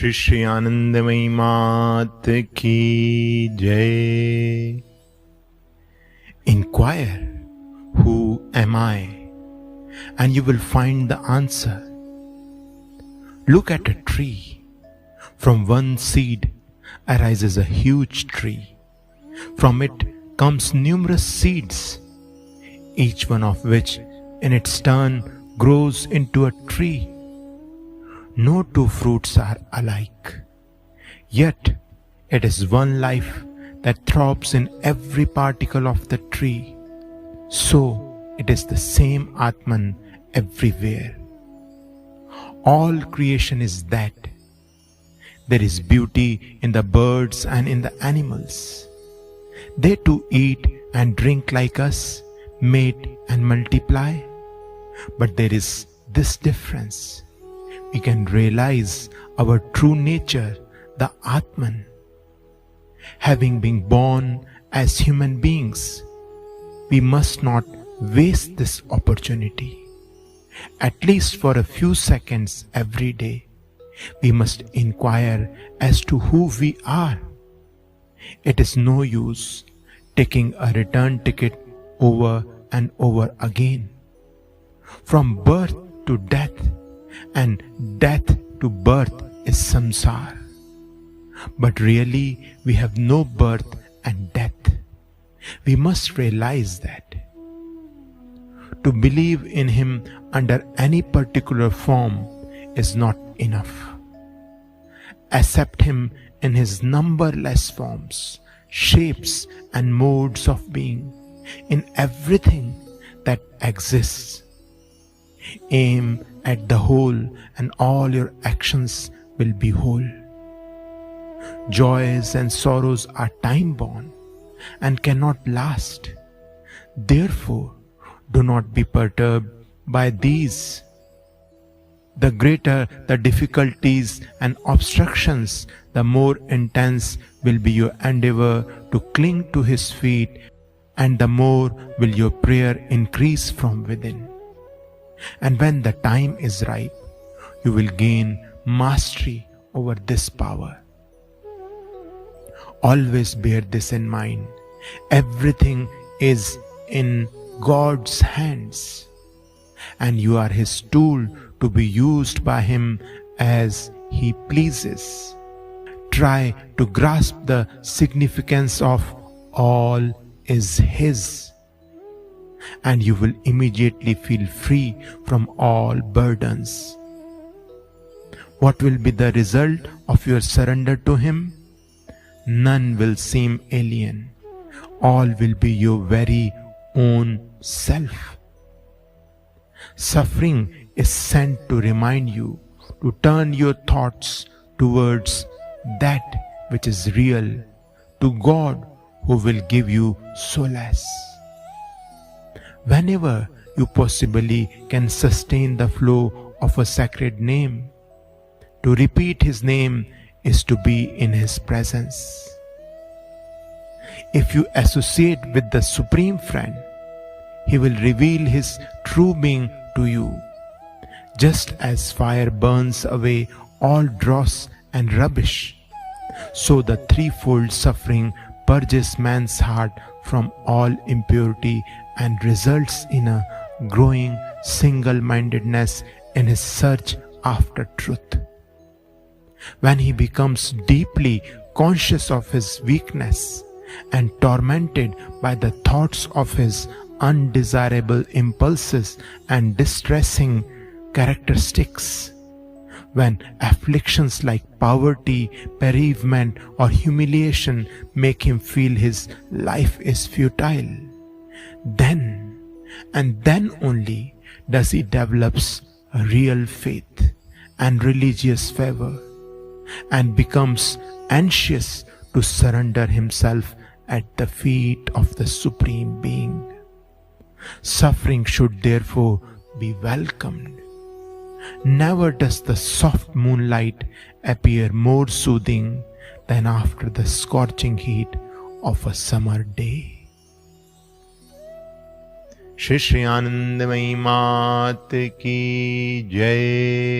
Sri Anandamayi Ma ki Jai. Inquire, who am I? And you will find the answer. Look at a tree. From one seed arises a huge tree. From it comes numerous seeds, each one of which in its turn grows into a tree. No two fruits are alike, yet it is one life that throbs in every particle of the tree. So it is the same Atman everywhere. All creation is that. There is beauty in the birds and in the animals. They too eat and drink like us, mate and multiply. But there is this difference. We can realize our true nature, the Atman. Having been born as human beings, we must not waste this opportunity. At least for a few seconds every day, we must inquire as to who we are. It is no use taking a return ticket over and over again. From birth to death and death to birth is samsara. But really we have no birth and death. We must realize that. To believe in Him under any particular form is not enough. Accept Him in His numberless forms, shapes and modes of being, in everything that exists. Aim at the whole and all your actions will be whole. Joys and sorrows are time-born and cannot last. Therefore, do not be perturbed by these. The greater the difficulties and obstructions, the more intense will be your endeavor to cling to His feet, and the more will your prayer increase from within. And when the time is ripe, you will gain mastery over this power. Always bear this in mind. Everything is in God's hands, and you are His tool to be used by Him as He pleases. Try to grasp the significance of all is His, and you will immediately feel free from all burdens. What will be the result of your surrender to Him? None will seem alien. All will be your very own self. Suffering is sent to remind you to turn your thoughts towards that which is real, to God who will give you solace. Whenever you possibly can sustain the flow of a sacred name, to repeat His name is to be in His presence. If you associate with the Supreme Friend, He will reveal His true being to you. Just as fire burns away all dross and rubbish, so the threefold suffering purges man's heart from all impurity and results in a growing single-mindedness in his search after truth. When he becomes deeply conscious of his weakness and tormented by the thoughts of his undesirable impulses and distressing characteristics, when afflictions like poverty, bereavement, or humiliation make him feel his life is futile, then and then only does he develops a real faith and religious fervor, and becomes anxious to surrender himself at the feet of the Supreme Being. Suffering should therefore be welcomed. Never does the soft moonlight appear more soothing than after the scorching heat of a summer day. Sri Anandamayi Ma ki Jai.